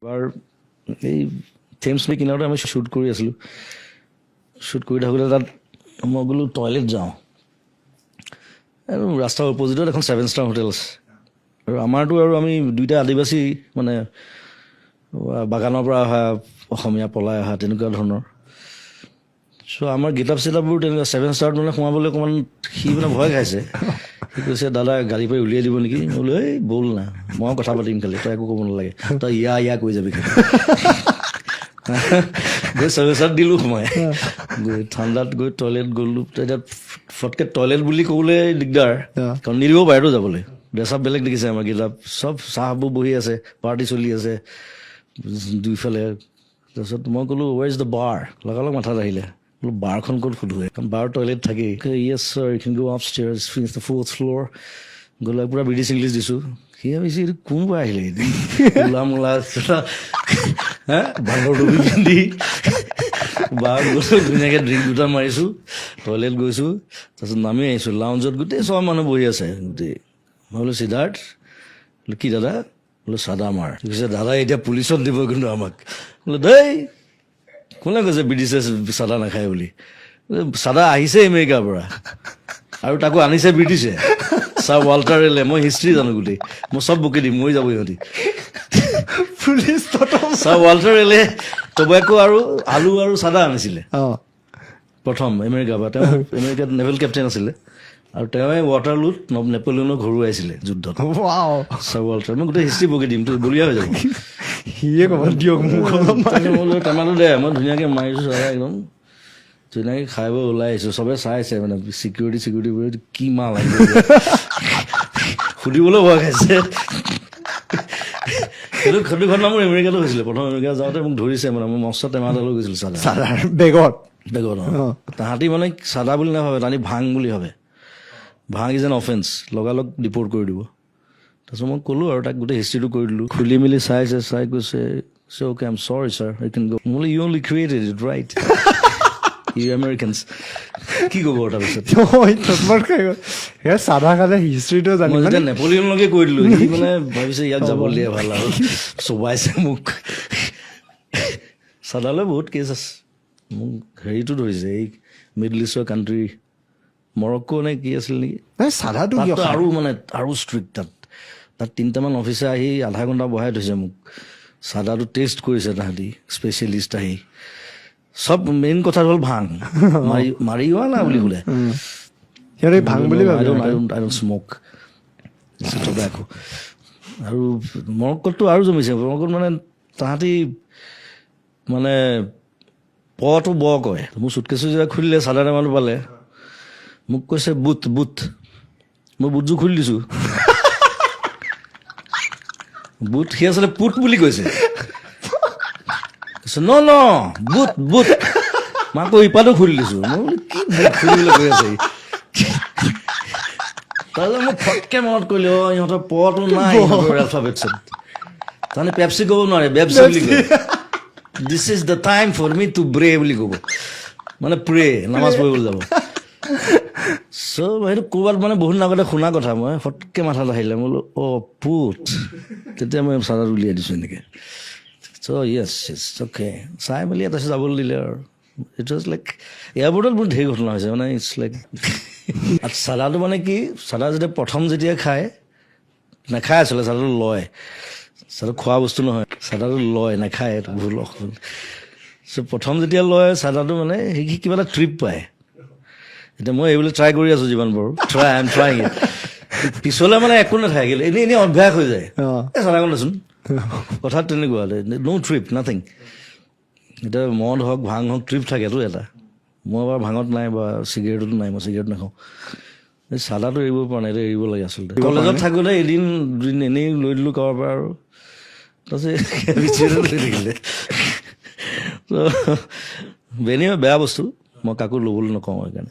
এবাৰ এই থেমছ লে কিনাৰতে আমি শ্বুট কৰি আছিলোঁ। শ্বুট কৰি থাকোঁতে তাত মই বোলো টয়লেট যাওঁ, আৰু ৰাস্তাৰ অপজিটত এখন 7 ষ্টাৰ হোটেল আছে। আৰু আমাৰতো আৰু আমি দুইটা আদিবাসী, মানে বাগানৰ পৰা অহা অসমীয়া পলাই অহা তেনেকুৱা ধৰণৰ। চ' আমাৰ গেট আপ চেটআপবোৰ তেনেকুৱা 7 ষ্টাৰত মানে সোমাবলৈ অকণমান সি মানে ভয় খাইছে। সি কৈছে দাদা গাড়ী পৰা উলিয়াই দিব নেকি? মই বোলো এই ব'ল না, মই কথা পাতিম খালি, তই একো ক'ব নালাগে, তই ইয়া কৈ যাবি খালি। গৈ 7 ষ্টাৰত দিলোঁ সোমাই, গৈ ঠাণ্ডাত গৈ টয়লেট গ'লোঁ। তেতিয়া ফটকৈ টয়লেট বুলি ক'বলৈ দিগদাৰ, কাৰণ নিদিব বাহিৰতো যাবলৈ। ড্ৰেছ আপ বেলেগ দেখিছে আমাৰ গেট আপ, চব চাহবোৰ বহি আছে, পাৰ্টি চলি আছে দুইফালে। তাৰপিছত মই ক'লোঁ ৱেৰ ইজ দ্য বাৰ? লগালগ মাথাত আহিলে, বোলো বাৰখন ক'ত সোধোৱে, কাৰণ বাৰ টয়লেট থাকেই। Yes sir, you can go up stairs, finish the 4th floor. গ'লে পূৰা ব্ৰিটিছ ইংলিছ দিছোঁ। সি ভাবিছে এইটো কোনবা আহিলে, মূলা ভাঙৰ টুপি পিন্ধি। বাৰ গৈছোঁ, ধুনীয়াকৈ ড্ৰিংক দুটা মাৰিছোঁ, টয়লেট গৈছোঁ, তাৰপিছত নামি আহিছোঁ। লাউঞ্জত গোটেই চব মানুহ বহি আছে গোটেই। মই বোলো সিদ্ধাৰ্থ, বোলো কি দাদা? বোলো চাদা মাৰ। কৈছে দাদা এতিয়া পুলিচত দিব কিন্তু আমাক। বোলো দেই কোনে কৈছে ব্ৰিটিছে চাদা নাখায় বুলি? চাদা আহিছে আমেৰিকাৰ পৰা, আৰু তাকো আনিছে ব্ৰিটিছে। ছাৰ ৱাল্টাৰ ৰেলে, মই হিষ্ট্ৰী জানো গোটেই, মই চব বকি দিম, মৰি যাব ইহঁতি। পুলিচ ছাৰ ৱাল্টাৰ ৰেলে টবেকো আৰু আলু আৰু চাদা আনিছিলে প্ৰথম আমেৰিকাৰ পৰা। তেওঁ আমেৰিকাত নেভেল কেপ্টেইন আছিলে, আৰু তেওঁৱে ৱাটাৰলুত নেপলিয়নক হৰুৱাইছিলে যুদ্ধত। ছাৰ ৱাল্টাৰ, মই গোটেই হিষ্ট্ৰী বকি দিম, তো বলিয়া হৈ যাব। সিয়ে ক'ব দিয়ক মোক টেমাটো দে, মই ধুনীয়াকৈ মাৰিছোঁ চাদা, একদম ধুনীয়াকৈ খাই বৈ ওলাই আহিছোঁ। চবে চাইছে, মানে চিকিউৰিটি কি মাল আহিব, সুধিবলৈ ভয় খাইছে। সেইটো ঘটনা মোৰ আমেৰিকাতো হৈছিলে। প্ৰথম আমেৰিকা যাওঁতে মোক ধৰিছে, মানে মই মস্ত টেমা এটা লৈ গৈছিলোঁ চাদা বেগত। তাহাঁতি মানে চাদা বুলি নাভাবে, তাহাঁতি ভাং বুলি ভাবে। ভাং ইজ এন অফেন্স, লগালগ ডিপৰ্ট কৰি দিব। তাৰপিছত মই ক'লোঁ আৰু তাক গোটেই হিষ্ট্ৰীটো কৰি দিলোঁ। খুলি মেলি চাই কৈছে okay I am sorry sir, I can go. মই you only created it right, you Americans. কি ক'ব তাৰপিছত? চাদা খালে হিষ্ট্ৰীটো জানি মই যেতিয়া নেপলিয়নলৈকে কৈ দিলোঁ, সি মানে ভাবিছে ইয়াক যাব দিয়ে ভাল, আৰু চবাইছে মোক। চাদালৈ বহুত কেছ আছে। মোক হেৰিটো ধৰিছে, এই মিডল ইষ্টৰ কাণ্ট্ৰি, মৰক্কো নে কি আছিল নেকি, চাদাটো আৰু মানে আৰু ষ্ট্ৰিক্ট। তাত 3টামান অফিচাৰ আহি আধা ঘণ্টা বহাই থৈছে মোক, চাদাটো টেষ্ট কৰিছে তাহাঁতি, স্পেচিয়েলিষ্ট আহি। চব মেইন কথা হ'ল ভাং, মাৰি যোৱা না বুলি ক'লে। ভাং বুলি আই ডোন্ট স্ম'ক টবেকো। আৰু মৰক্কোততো আৰু জমিছে। মৰক্কোত মানে তাহাঁতি মানে পটো ব কয়। মোৰ চুটকেছো যেতিয়া খুলিলে, চাদা টেমাটো পালে, মোক কৈছে বুট। মই বুটযোৰ খুলি দিছোঁ, বুট। সি আচলতে পুট বুলি কৈছে। ন বুট। মই আকৌ ইপাতো খুলি দিছোঁ। মই বোলো কি বুট খুলিবলৈ কৈ আছে। তাৰপিছত মোক ফটকৈ মনত কৰিলে, ইহঁতৰ পটো নাই এলফাবেটছত। তাৰমানে পেপচি ক'ব নোৱাৰে, বেপচি বুলি কয়। This is the time for me to break বুলি ক'ব, মানে প্ৰে, নামাজ পঢ়িবলৈ যাব। চ' সেইটো ক'ৰবাত মানে বহুত আগতে শুনা কথা, মই ফটকৈ মাথাত আহিলে। মই বোলো পুট। তেতিয়া মই চাদাত উলিয়াই দিছোঁ এনেকৈ। চ' য়েছ অ'কে, চাই মেলি তাৰপিছত যাবলৈ দিলে আৰু। ইট ৱাজ লাইক, এয়াৰপৰ্টত মোৰ ঢেৰ ঘটনা হৈছে, মানে ইটছ লাইক। চাদাটো মানে কি, চাদা যেতিয়া খায়, নাখায় আচলতে, চাদাটো লয়। চাদা খোৱা বস্তু নহয়, চাদাটো লয়, নাখায়, এইটো ভুল অসমত। চ' প্ৰথম যেতিয়া লয় চাদাটো, মানে সি কিবা এটা ট্ৰিপ পায়। এতিয়া মই এইবিলাক ট্ৰাই কৰি আছোঁ যিমান পাৰোঁ, আই এম ট্ৰাইং ইট। পিছলৈ মানে একো নাথাকিল, এনেই অভ্যাস হৈ যায়। এই চাদাকণ দেচোন, কথাত তেনেকুৱা, ন' ট্ৰিপ, নাথিং। এতিয়া মদ হওক, ভাং হওক, ট্ৰিপ থাকেতো এটা। মই বাৰু ভাঙত নাই, বা চিগাৰেটতো নাই, মই চিগাৰেট নাখাওঁ। এই চাদাটো এৰিব পৰা নাই, এৰিব লাগে আচলতে। কলেজত থাকোঁতে এদিন দুদিন এনেই লৈ দিলোঁ কাৰোবাৰ পৰা, আৰু তাৰপিছত লৈ থাকিলে। বেয়া বস্তু, মই কাকো ল'বলৈ নকওঁ সেইকাৰণে।